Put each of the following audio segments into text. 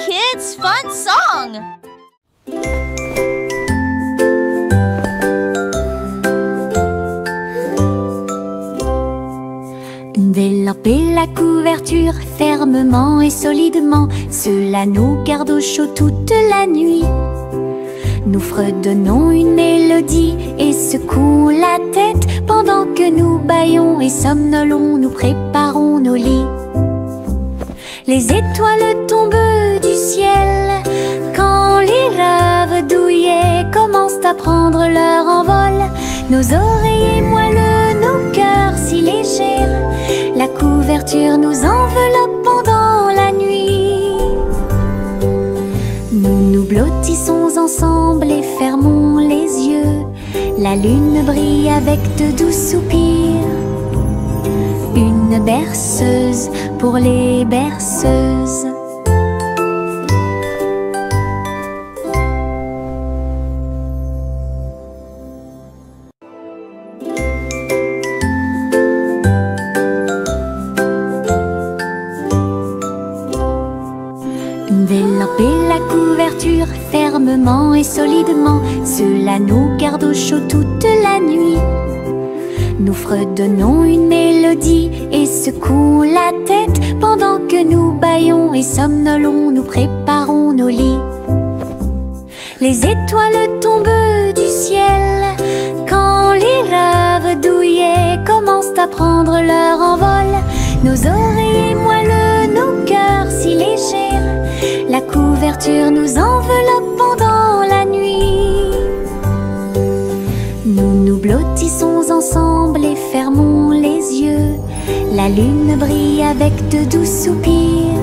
kids' fun song! Développer la couverture fermement et solidement, cela nous garde au chaud toute la nuit. Nous fredonnons une mélodie et secouons la tête pendant que nous bâillons et somnolons, nous préparons nos lits. Les étoiles tombent du ciel quand les rêves douillets commencent à prendre leur envol. Nos oreillers moelleux, nos cœurs si légers, la couverture nous enveloppe pendant la nuit. Nous nous blottissons ensemble et fermons les yeux. La lune brille avec de doux soupirs. Une berceuse pour les berceuses. Développer la couverture fermement et solidement, cela nous garde au chaud toute la nuit. Nous fredonnons une mélodie et secouons la tête pendant que nous bâillons et somnolons, nous préparons nos lits. Les étoiles tombent du ciel quand les rêves douillets commencent à prendre leur envol. Nos oreillers moelleux, nos cœurs si légers, la couverture nous enveloppe pendant la nuit. Nous nous blottissons ensemble et fermons les yeux. La lune brille avec de doux soupirs.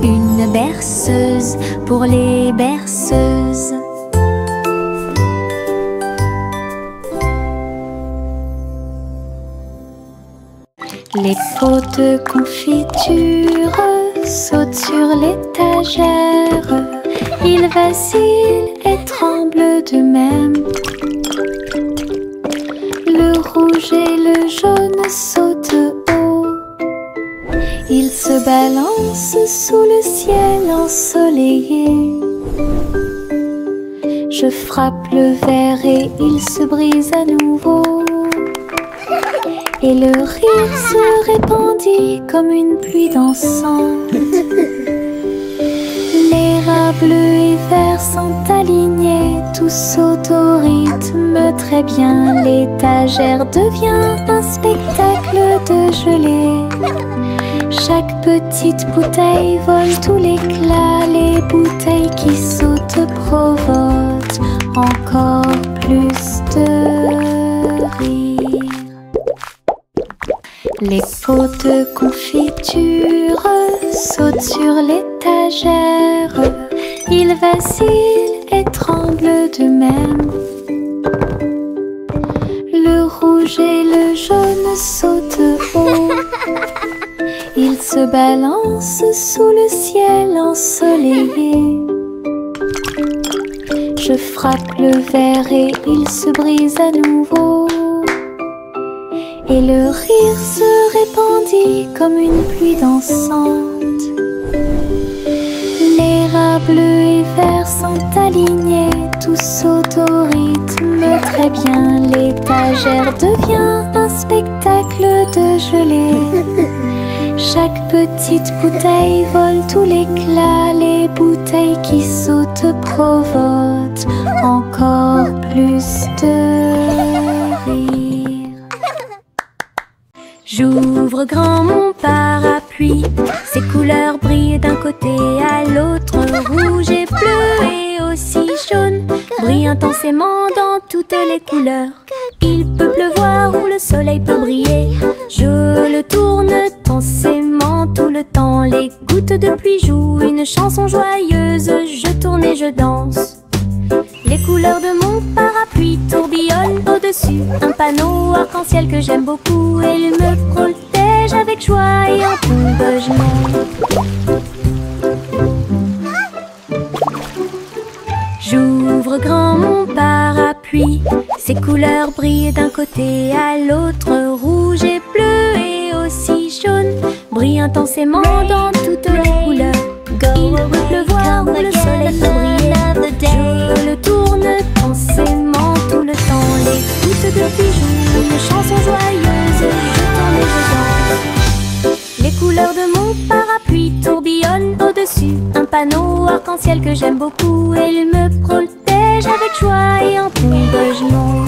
Une berceuse pour les berceuses. Les pots de confiture sautent sur l'étagère. Ils vacillent et tremblent d'eux-mêmes. Le rouge et le jaune sautent haut. Ils se balancent sous le ciel ensoleillé. Je frappe le verre et il se brise à nouveau. Et le rire se répandit comme une pluie dansante. Les rats bleus et verts sont alignés, tous sautent au rythme très bien. L'étagère devient un spectacle de gelée. Chaque petite bouteille vole tout l'éclat. Les bouteilles qui sautent provoquent encore plus de rire. Les pots de confiture sautent sur l'étagère. Ils vacillent et tremblent d'eux-mêmes. Le rouge et le jaune sautent haut. Ils se balancent sous le ciel ensoleillé. Je frappe le verre et il se brise à nouveau. Et le rire se répandit comme une pluie dansante. Les rats bleus et verts sont alignés, tous sautent au rythme très bien. L'étagère devient un spectacle de gelée. Chaque petite bouteille vole tout l'éclat. Les bouteilles qui sautent provoquent encore plus de rire. J'ouvre grand mon parapluie, ses couleurs brillent d'un côté à l'autre. Rouge et bleu et aussi jaune brillent intensément dans toutes les couleurs. Il peut pleuvoir ou le soleil peut briller. Je le tourne intensément tout le temps. Les gouttes de pluie jouent une chanson joyeuse. Je tourne et je danse. Les couleurs de mon parapluie tourbillonnent au-dessus. Un panneau arc-en-ciel que j'aime beaucoup. Et il me protège avec joie et en engagement. J'ouvre grand mon parapluie. Ses couleurs brillent d'un côté à l'autre. Rouge et bleu et aussi jaune brillent intensément dans toutes les couleurs. Il peut pleuvoir ou le soleil peut briller. Je le tourne pensément tout le temps. Les gouttes de pluie jouent une chanson joyeuse. Je tourne et je danse. Les couleurs de mon parapluie tourbillonnent au-dessus. Un panneau arc-en-ciel que j'aime beaucoup. Et il me protège avec joie et en engagement.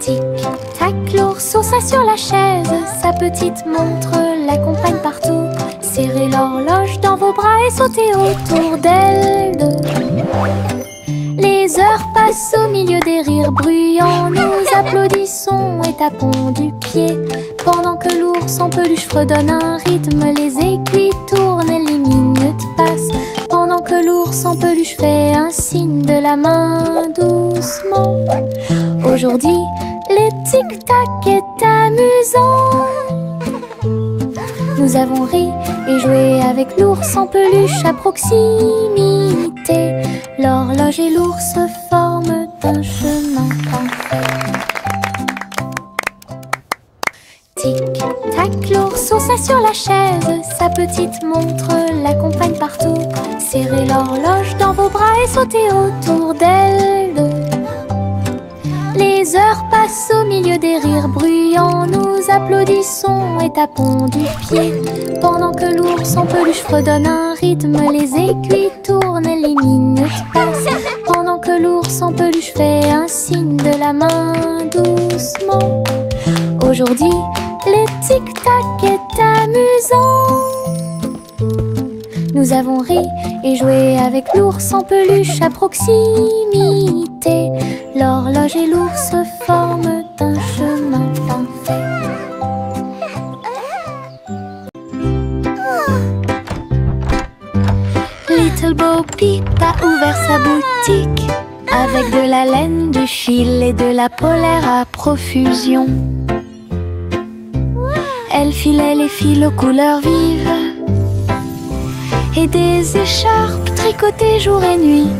Tic-tac, l'ourson s'assoit sur la chaise. Sa petite montre l'accompagne partout. Serrez l'horloge dans vos bras et sautez autour d'elle deux. Les heures passent au milieu des rires bruyants. Nous applaudissons et tapons du pied. Pendant que l'ours en peluche fredonne un rythme, les aiguilles tournent et les minutes passent. Pendant que l'ours en peluche fait un signe de la main doucement. Aujourd'hui, le tic-tac est amusant. Nous avons ri et joué avec l'ours en peluche à proximité. L'horloge et l'ours forment un chemin parfait. Tic-tac, l'ourson s'assoit sur la chaise. Sa petite montre l'accompagne partout. Serrez l'horloge dans vos bras et sautez autour d'elle deux. Les heures passent au milieu des rires bruyants. Nous applaudissons et tapons du pied. Pendant que l'ours en peluche fredonne un rythme, les aiguilles tournent et les minutes passent. Pendant que l'ours en peluche fait un signe de la main doucement. Aujourd'hui, le tic-tac est amusant. Nous avons ri et joué avec l'ours en peluche à proximité. L'horloge et l'ours forment un chemin parfait. Little Bo Peep a ouvert sa boutique avec de la laine, du fil et de la polaire à profusion. Elle filait les fils aux couleurs vives et des écharpes tricotées jour et nuit.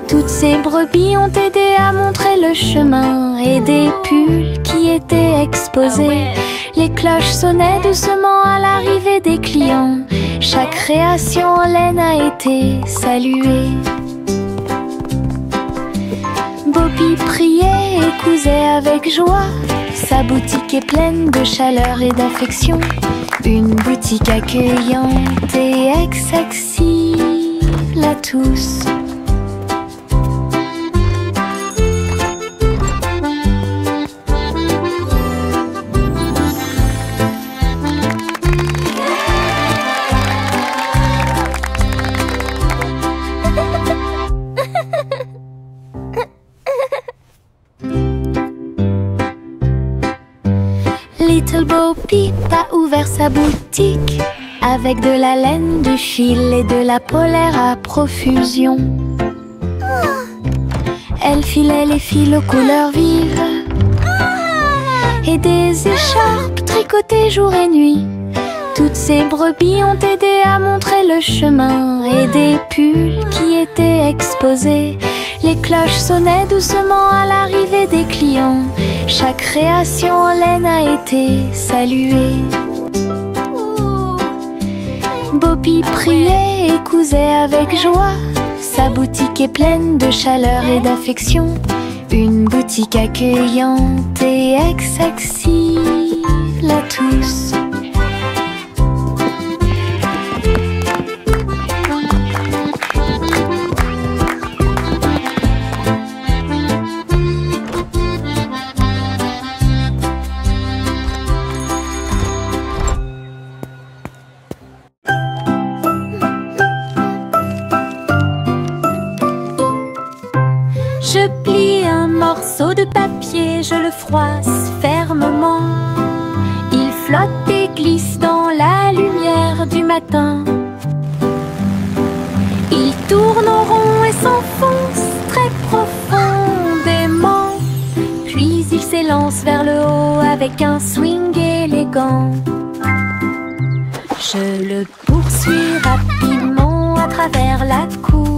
Toutes ces brebis ont aidé à montrer le chemin et des pulls qui étaient exposés. Les cloches sonnaient doucement à l'arrivée des clients. Chaque création en laine a été saluée. Bobby priait et cousait avec joie. Sa boutique est pleine de chaleur et d'affection. Une boutique accueillante et accessible à tous. Little Bo Peep a ouvert sa boutique avec de la laine, du fil et de la polaire à profusion. Elle filait les fils aux couleurs vives et des écharpes tricotées jour et nuit. Toutes ces brebis ont aidé à montrer le chemin et des pulls qui étaient exposés. Les cloches sonnaient doucement à l'arrivée des clients. Chaque création en laine a été saluée. Bobby priait et cousait avec joie. Sa boutique est pleine de chaleur et d'affection. Une boutique accueillante et accessible à tous. Je plie un morceau de papier, je le froisse fermement. Il flotte et glisse dans la lumière du matin. Il tourne en rond et s'enfonce très profondément. Puis il s'élance vers le haut avec un swing élégant. Je le poursuis rapidement à travers la cour.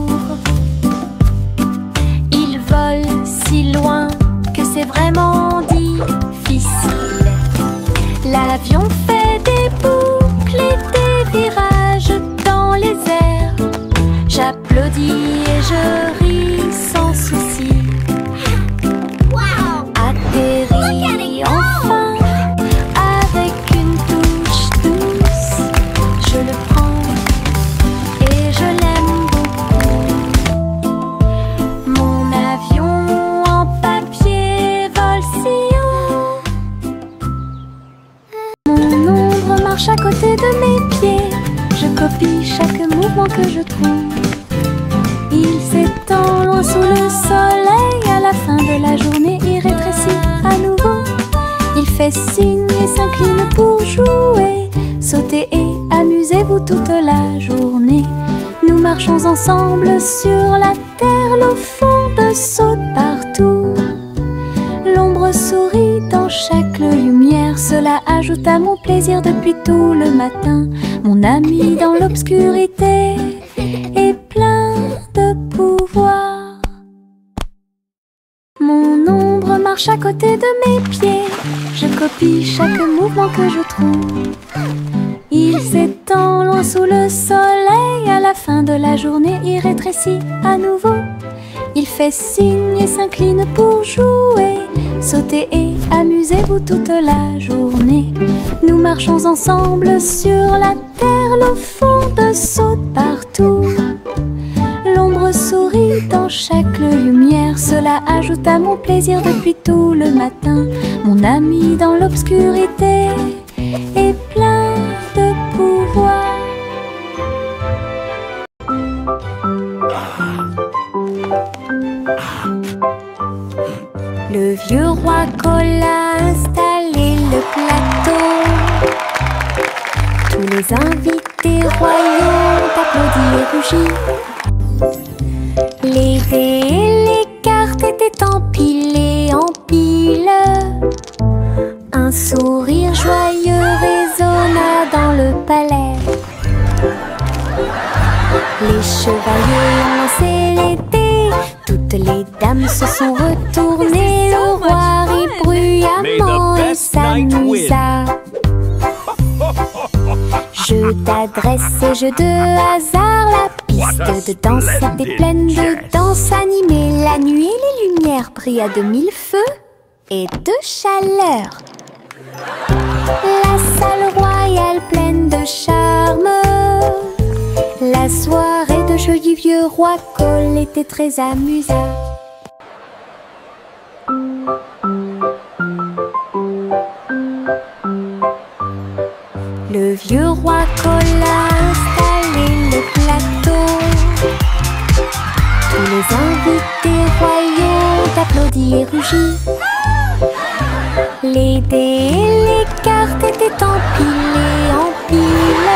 Vole si loin que c'est vraiment difficile. L'avion fait des copie chaque mouvement que je trouve. Il s'étend loin sous le soleil. À la fin de la journée, il rétrécit à nouveau. Il fait signe et s'incline pour jouer. Sautez et amusez-vous toute la journée. Nous marchons ensemble sur la terre. L'eau fonde saute partout. L'ombre sourit dans chaque lumière. Cela ajoute à mon plaisir depuis tout le matin. Mon ami dans l'obscurité est plein de pouvoir. Mon ombre marche à côté de mes pieds. Je copie chaque mouvement que je trouve. Il s'étend loin sous le soleil. À la fin de la journée, il rétrécit à nouveau. Il fait signe et s'incline pour jouer. Sautez et amusez-vous toute la journée. Nous marchons ensemble sur la terre. L'eau fonde saute partout. L'ombre sourit dans chaque lumière. Cela ajoute à mon plaisir depuis tout le matin. Mon ami dans l'obscurité est plein de pouvoir. Le vieux roi Cole a installé le plateau. Tous les invités royaux ont applaudi et rugi. Les dés et les cartes étaient empilés en piles. Un sourire joyeux résonna dans le palais. Les chevaliers ont lancé les dés. Toutes les dames se sont retournées. Le roi rit bruyamment et s'amusa. Jeu d'adresse et jeu de hasard. La piste de danse était pleine de danse animée. La nuit et les lumières brillent à de mille feux et de chaleur. La salle royale pleine de charme. La soirée de jeu du vieux roi Cole était très amusante. Le vieux roi Cole a installé le plateau. Tous les invités royaux ont applaudi et rugi. Les dés et les cartes étaient empilés en piles.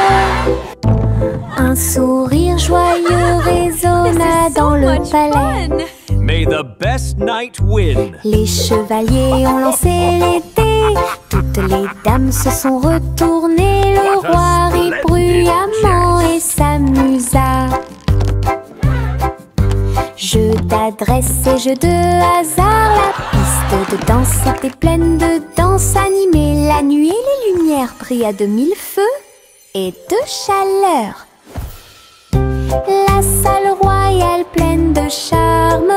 Un sourire joyeux résonna dans le palais. May the best knight win. Les chevaliers ont lancé les dés. Toutes les dames se sont retournées. Le roi rit bruyamment et s'amusa. Jeu d'adresse et jeu de hasard. La piste de danse était pleine de danse animée. La nuit et les lumières brillent à de mille feux et de chaleur. La salle royale pleine de charme.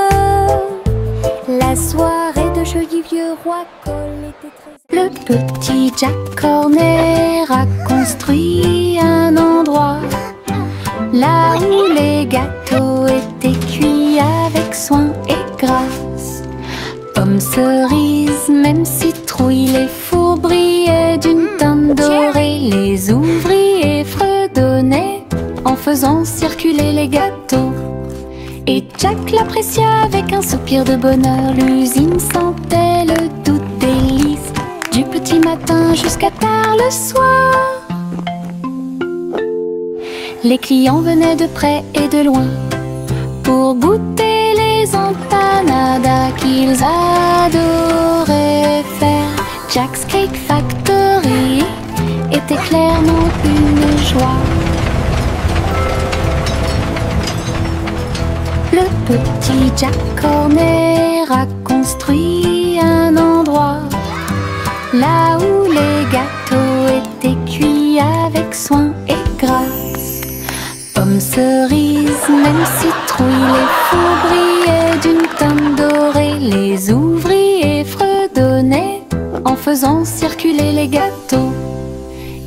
La soirée de jeu du vieux roi Cole était très... Le petit Jack Horner a construit un endroit là où les gâteaux étaient cuits avec soin et grâce. Pommes, cerises, même citrouilles, les fours brillaient d'une teinte dorée. Les ouvriers fredonnaient en faisant circuler les gâteaux. Et Jack l'apprécia avec un soupir de bonheur. L'usine sentait le doux délice du petit matin jusqu'à tard le soir. Les clients venaient de près et de loin pour goûter les empanadas qu'ils adoraient faire. Jack's Cake Factory était clairement une joie. Le petit Jack Horner a construit un endroit là où les gâteaux étaient cuits avec soin et grâce. Pommes, cerises, même citrouilles, les fours brillaient d'une teinte dorée. Les ouvriers fredonnaient en faisant circuler les gâteaux.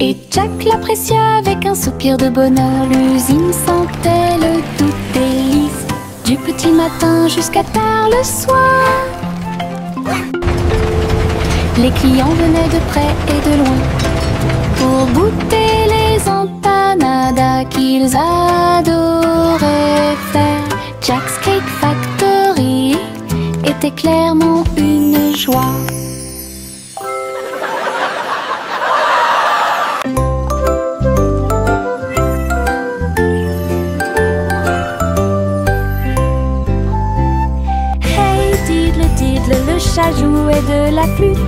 Et Jack l'apprécia avec un soupir de bonheur. L'usine sentait le doux délice du petit matin jusqu'à tard le soir. Les clients venaient de près et de loin pour goûter les empanadas Canada qu'ils adoraient faire. Jack's Cake Factory était clairement une joie. Le chat jouait de la flûte,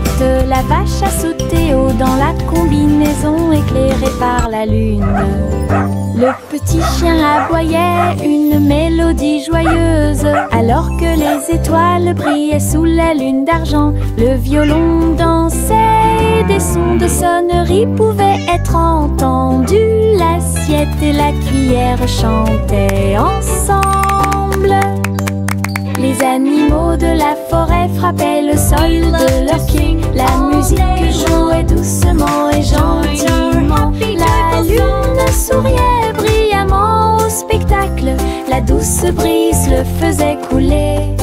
la vache a sauté haut dans la combinaison éclairée par la lune. Le petit chien aboyait une mélodie joyeuse, alors que les étoiles brillaient sous la lune d'argent. Le violon dansait, des sons de sonnerie pouvaient être entendus. L'assiette et la cuillère chantaient ensemble. Les animaux de la forêt frappaient le sol de leurs pieds. La musique jouait doucement et gentiment. La lune souriait brillamment au spectacle. La douce brise le faisait couler.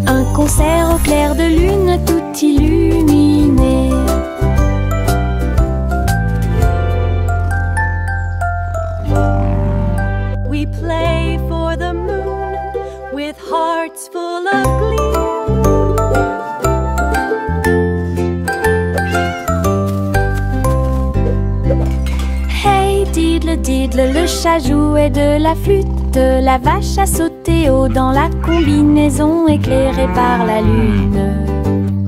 Un concert au clair de lune tout illuminé. We play for the moon with hearts full of glee. Hey diddle diddle, le chat jouait de la flûte. La vache a sauté haut dans la combinaison éclairée par la lune.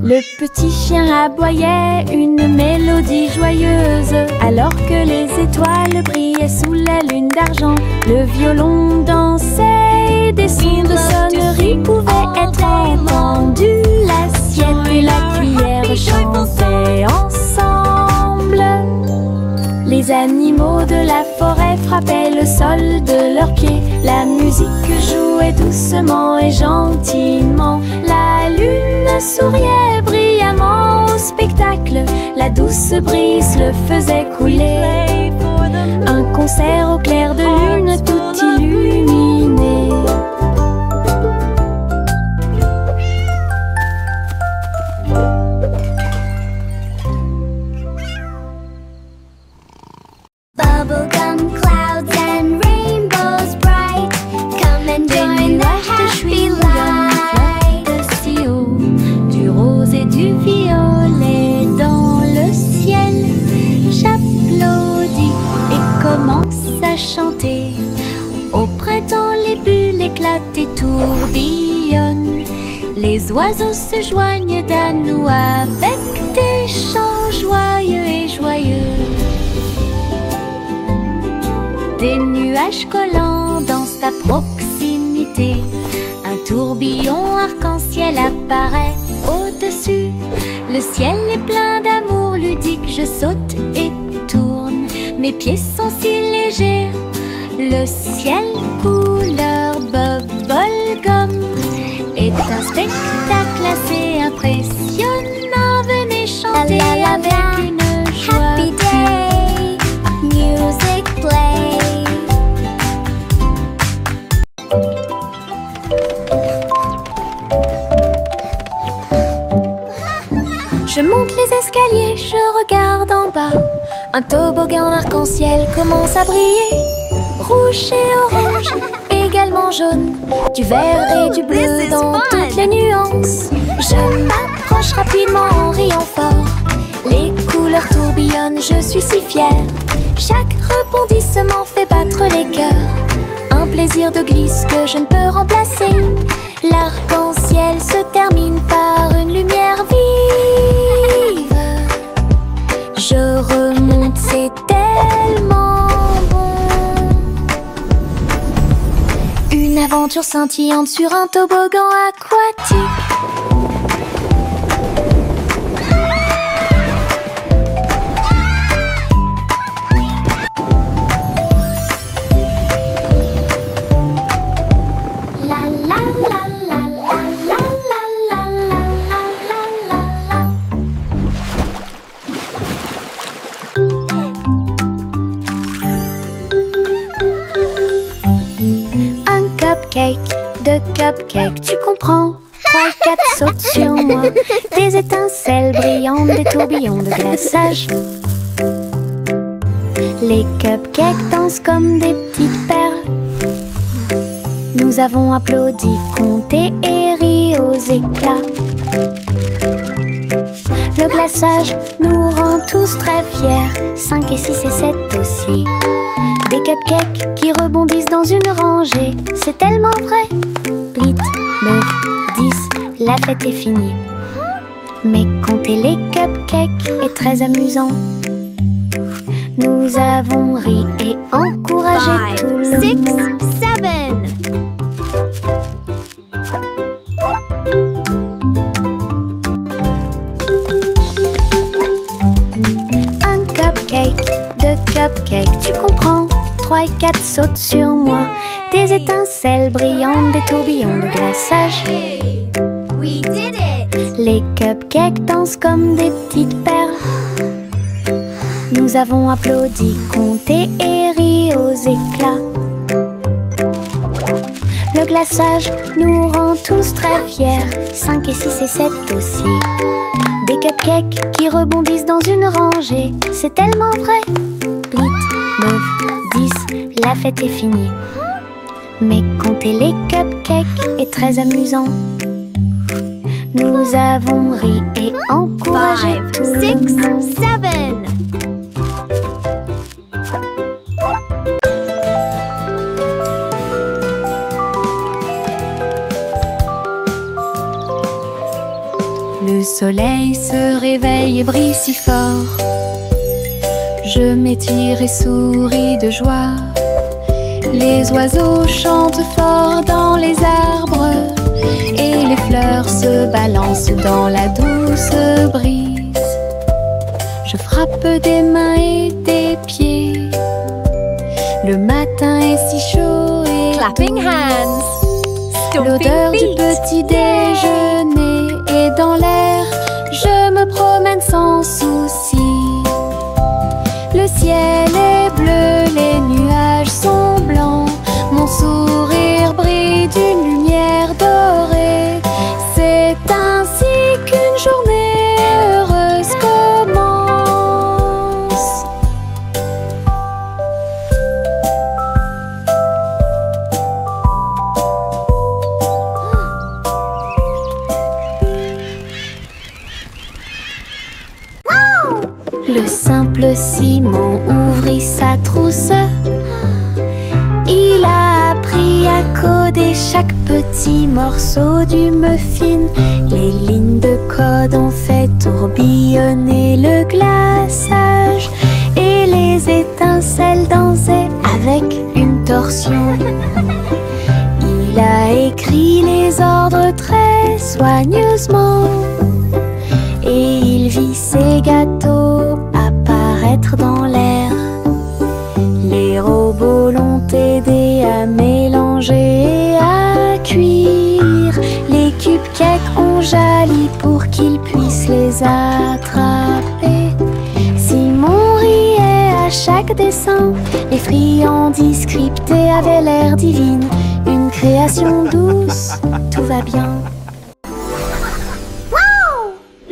Le petit chien aboyait une mélodie joyeuse, alors que les étoiles brillaient sous la lune d'argent. Le violon dansait, des sons de sonnerie pouvaient être entendus. L'assiette et la cuillère chantaient ensemble. Les animaux de la forêt frappaient le sol de leurs pieds. La musique jouait doucement et gentiment. La lune souriait brillamment au spectacle. La douce brise le faisait couler. Un concert au clair de lune tout illuminé. Bubblegum clouds and rainbows bright, come and join the happy light. Si haut, du rose et du violet dans le ciel. J'applaudis et commence à chanter. Au printemps, les bulles éclatent et tourbillonnent. Les oiseaux se joignent à nous avec des chants joyeux et joyeux. Des nuages collants dansent à proximité. Un tourbillon arc-en-ciel apparaît au-dessus. Le ciel est plein d'amour ludique. Je saute et tourne. Mes pieds sont si légers. Le ciel couleur bubblegum est un spectacle assez impressionnant. Venez chanter avec une joie. Happy day, music play. Je monte les escaliers, je regarde en bas. Un toboggan arc-en-ciel commence à briller. Rouge et orange, également jaune. Du vert et du bleu dans toutes les nuances. Je m'approche rapidement en riant fort. Les couleurs tourbillonnent, je suis si fière. Chaque rebondissement fait battre les cœurs. Un plaisir de glisse que je ne peux remplacer. L'arc-en-ciel se termine par une lumière vive. Je remonte, c'est tellement bon. Une aventure scintillante sur un toboggan aquatique. De cupcake, tu comprends? 3, 4 sautent sur moi. Des étincelles brillantes, des tourbillons de glaçage. Les cupcakes dansent comme des petites perles. Nous avons applaudi, compté et ri aux éclats. Le glaçage nous rend tous très fiers. 5 et 6 et 7 aussi. Des cupcakes qui rebondissent dans une rangée. C'est tellement vrai. 8, 9, 10, la fête est finie. Mais compter les cupcakes est très amusant. Nous avons ri et encouragé tout le 6, monde. 7. Un cupcake, 2 cupcakes, tu comprends. 3 et 4 sautent sur moi. Des étincelles brillantes, des tourbillons de glaçage. We did it! Les cupcakes dansent comme des petites perles. Nous avons applaudi, compté et ri aux éclats. Le glaçage nous rend tous très fiers. 5 et 6 et 7 aussi. Des cupcakes qui rebondissent dans une rangée. C'est tellement vrai. 8, 9, 10, la fête est finie. Mais compter les cupcakes est très amusant. Nous avons ri et encouragé 5, tout le 6, monde. 7. Le soleil se réveille et brille si fort. Je m'étire et souris de joie. Les oiseaux chantent fort dans les arbres et les fleurs se balancent dans la douce brise. Je frappe des mains et des pieds. Le matin est si chaud et Clapping hands. l'odeur Stomping du feet. petit déjeuner est dans l'air. Je me promène sans souci. Le ciel est bleu, les nuages sont blancs. Mon sourire brille d'une lumière dorée. C'est ainsi qu'une journée heureuse commence. Le simple Simon ouvrit sa trousse. Il a appris à coder chaque petit morceau du muffin. Les lignes de code ont fait tourbillonner le glaçage et les étincelles dansaient avec une torsion. Il a écrit les ordres très soigneusement et il vit ses gâteaux apparaître dans l'air. Les robots l'ont aidé à mélanger et à cuire. Les cupcakes ont jali pour qu'il puisse les attraper. Simon riait à chaque dessin. Les friandises scriptées avaient l'air divine. Une création douce, tout va bien.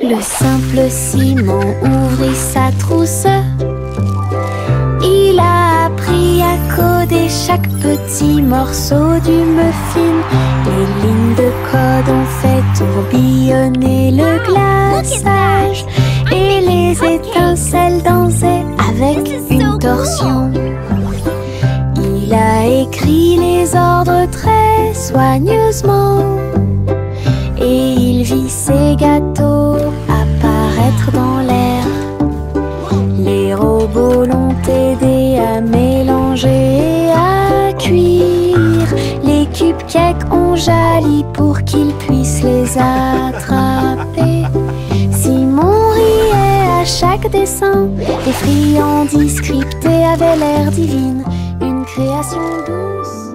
Le simple Simon ouvrit sa trousse. Il a appris à coder chaque petit morceau du muffin. Les lignes de code ont fait tourbillonner le glaçage et les étincelles dansaient avec une torsion. Il a écrit les ordres très soigneusement et il vit ses gâteaux apparaître dans l'air. Les robots l'ont aidé à mélanger et à cuire. Les cupcakes ont jali pour qu'il puisse les attraper. Simon riait à chaque dessin. Les friandises scriptées avaient l'air divine. Une création douce.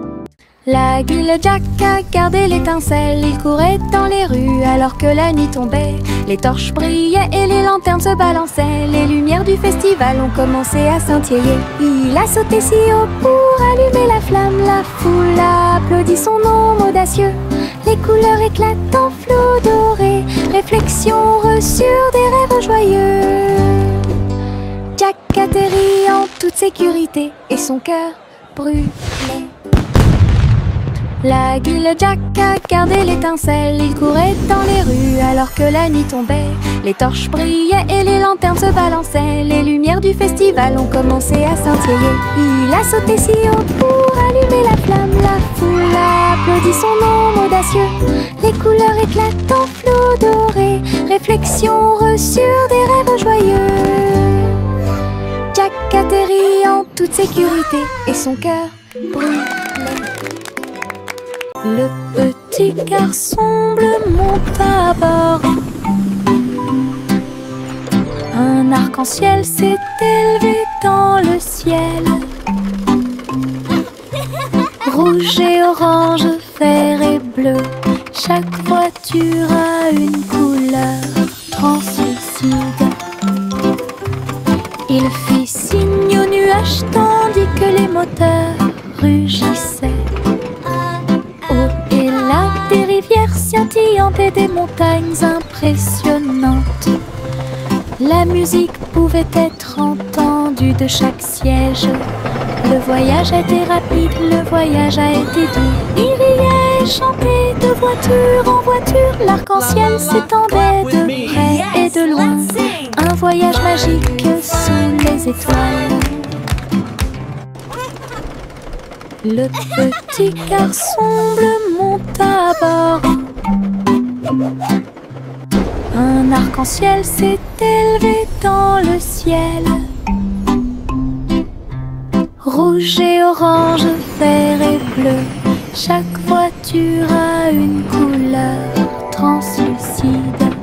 L'Aiguille Jack a gardé l'étincelle. Il courait dans les rues alors que la nuit tombait. Les torches brillaient et les lanternes se balançaient. Les lumières du festival ont commencé à scintiller. Il a sauté si haut pour allumer la flamme. La foule a applaudi son nom audacieux. Les couleurs éclatent en flot doré. Réflexion reçue des rêves joyeux. Jack atterrit en toute sécurité sécurité et son cœur brûlait. La guille Jack a gardé l'étincelle, il courait dans les rues alors que la nuit tombait. Les torches brillaient et les lanternes se balançaient, les lumières du festival ont commencé à scintiller. Il a sauté si haut pour allumer la flamme, la foule a applaudi son homme audacieux. Les couleurs éclatent en flot doré, réflexion reçue des rêves joyeux. Jack atterrit en toute sécurité et son cœur brûlait. Le petit garçon bleu monte à bord. Un arc-en-ciel s'est élevé dans le ciel. Rouge et orange, vert et bleu, chaque voiture a une couleur translucide. Il fit signe aux nuages tandis que les moteurs rugissaient. Et là, des rivières scintillantes et des montagnes impressionnantes. La musique pouvait être entendue de chaque siège. Le voyage a été rapide, le voyage a été doux. Il riait et chantait de voiture en voiture. L'arc-en-ciel s'étendait de près et de loin. Un voyage magique sous les étoiles. Le petit garçon bleu monte à bord. Un arc-en-ciel s'est élevé dans le ciel. Rouge et orange, vert et bleu, chaque voiture a une couleur translucide.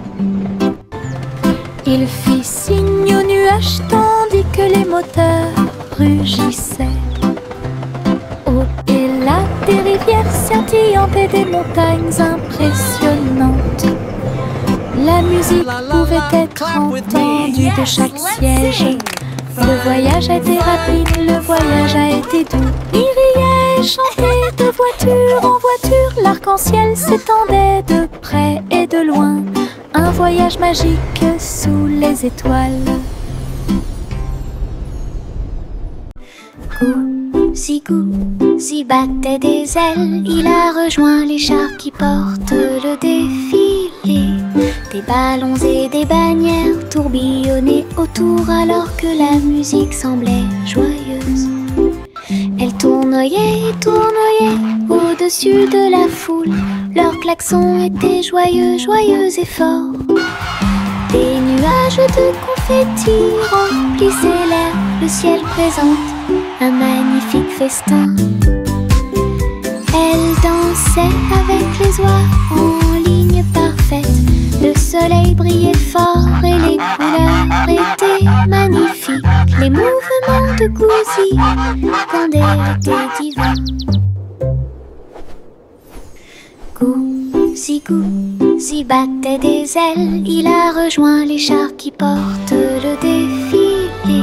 Il fit signe aux nuages tandis que les moteurs rugissaient. Et là, des rivières scintillantes et des montagnes impressionnantes. La musique pouvait être entendue de chaque siège. Le voyage a été rapide, le voyage a été doux. Il riait et chantait de voiture en voiture. L'arc-en-ciel s'étendait de près et de loin. Un voyage magique sous les étoiles. Gousi battait des ailes, il a rejoint les chars qui portent le défilé. Des ballons et des bannières tourbillonnaient autour alors que la musique semblait joyeuse. Elle tournoyait et tournoyait au-dessus de la foule. Leurs klaxons étaient joyeux, joyeux et forts. Des nuages de confettis remplissaient l'air, le ciel présente un magnifique festin. Elle dansait avec les oies en ligne parfaite. Le soleil brillait fort et les couleurs étaient magnifiques. Les mouvements de Gousi étaient divins. Gousi battait des ailes, il a rejoint les chars qui portent le défilé.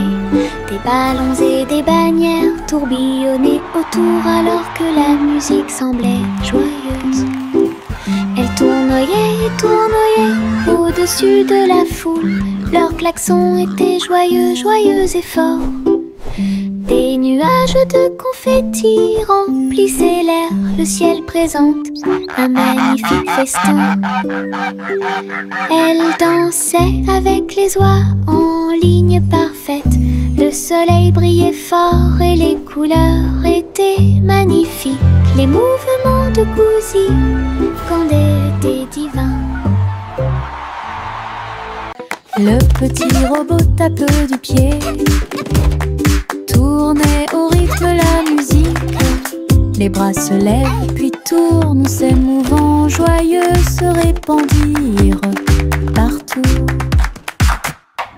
Des ballons et des bannières tourbillonnaient autour alors que la musique semblait joyeuse. Elle tournoyait et tournoyait au-dessus de la foule. Leurs klaxons étaient joyeux, joyeux et forts. Des nuages de confettis remplissaient l'air, le ciel présente un magnifique festin. Elle dansait avec les oies en ligne parfaite. Le soleil brillait fort et les couleurs étaient magnifiques. Les mouvements de Gousi étaient divins. Le petit robot tape du pied, tournait au rythme la musique. Les bras se lèvent puis tournent, s'émouvant, joyeux se répandirent partout.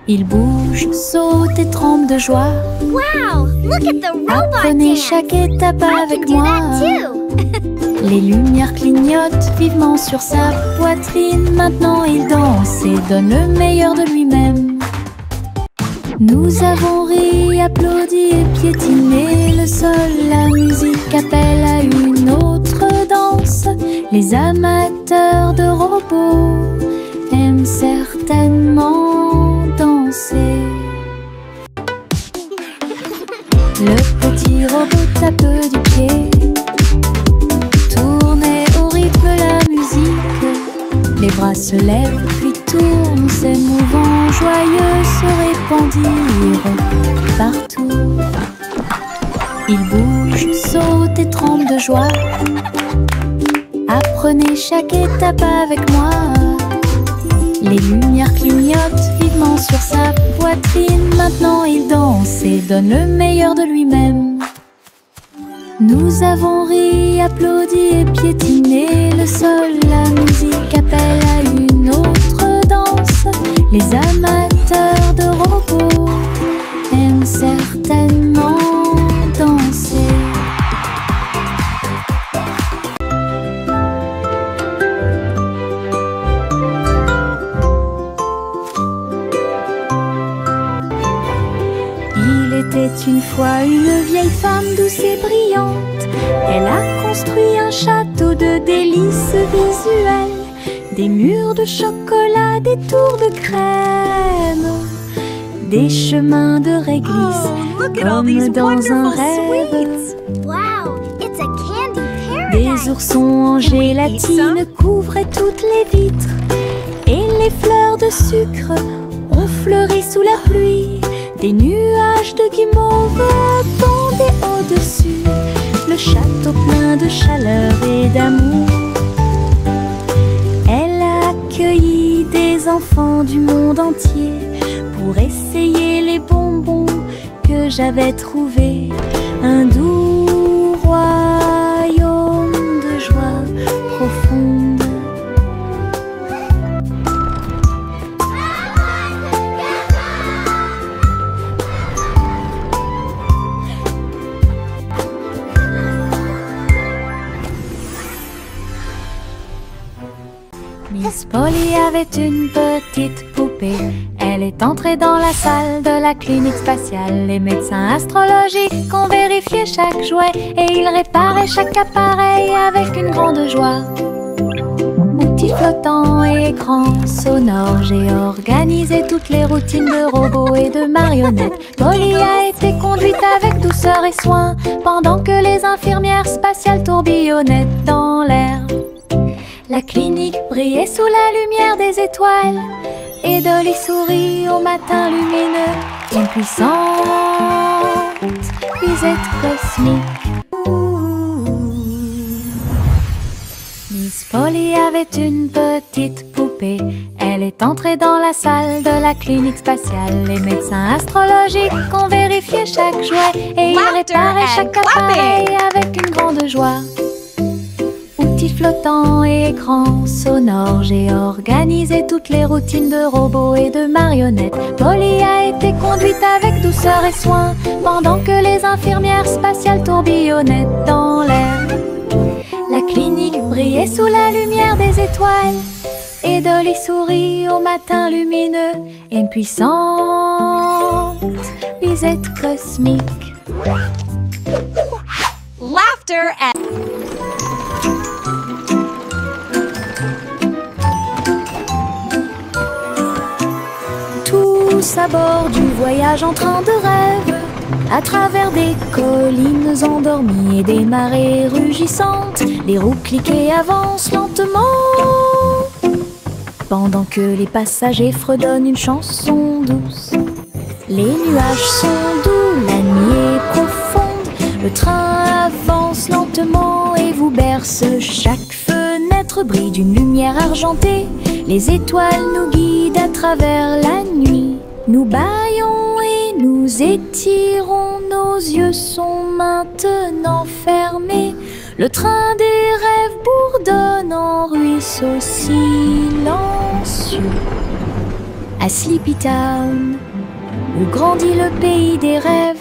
Il bouge, saute et tremble de joie. Wow! Look at the robot Apprenez dance! chaque étape I avec can do moi. that too! Les lumières clignotent vivement sur sa poitrine. Maintenant il danse et donne le meilleur de lui-même. Nous avons ri, applaudi et piétiné le sol. La musique appelle à une autre danse. Les amateurs de robots aiment certainement danser. Le petit robot tape du pied, tournait au rythme la musique. Les bras se lèvent puis tournent, ces mouvements joyeux se répandirent partout. Ils bougent, sautent et tremblent de joie. Apprenez chaque étape avec moi. Les lumières clignotent vivement sur sa poitrine. Maintenant il danse et donne le meilleur de lui-même. Nous avons ri, applaudi et piétiné le sol. La musique appelle à une autre danse. Les amateurs de robots aiment certainement danser. Il était une fois une vieille femme douce et brillante. Elle a construit un château de délices visuelles, des murs de chocolat, des tours de crème, des chemins de réglisse, comme dans un rêve. Wow, it's a candy Des paradise. oursons en gélatine couvraient toutes les vitres, et les fleurs de sucre ont fleuri sous la pluie. Des nuages de guimauve pendaient au-dessus, le château plein de chaleur et d'amour. Elle a accueilli des enfants du monde entier pour essayer les bonbons que j'avais trouvés. Un doux royaume de joie profonde. Miss Polly avait une petite poupée. Elle est entrée dans la salle de la clinique spatiale. Les médecins astrologiques ont vérifié chaque jouet et ils réparaient chaque appareil avec une grande joie. Outils flottants et écrans sonores, j'ai organisé toutes les routines de robots et de marionnettes. Polly a été conduite avec douceur et soin pendant que les infirmières spatiales tourbillonnaient dans l'air. La clinique brillait sous la lumière des étoiles et Dolly sourit au matin lumineux. Une puissante visite cosmique. Miss Polly avait une petite poupée. Elle est entrée dans la salle de la clinique spatiale. Les médecins astrologiques ont vérifié chaque jouet et ils réparaient chaque appareil avec une grande joie. Outils flottants et écrans sonores, j'ai organisé toutes les routines de robots et de marionnettes. Polly a été conduite avec douceur et soin pendant que les infirmières spatiales tourbillonnaient dans l'air. La clinique brillait sous la lumière des étoiles et Dolly sourit au matin lumineux. Une puissante visite cosmique. Laughter and Tous à bord du voyage en train de rêve, à travers des collines endormies et des marées rugissantes, les roues cliquent et avancent lentement, pendant que les passagers fredonnent une chanson douce. Les nuages sont doux, la nuit est profonde, le train avance lentement et vous berce. Chaque fenêtre brille d'une lumière argentée, les étoiles nous guident à travers la nuit. Nous bâillons et nous étirons, nos yeux sont maintenant fermés. Le train des rêves bourdonne en ruisseau silencieux. À Sleepy Town, où grandit le pays des rêves,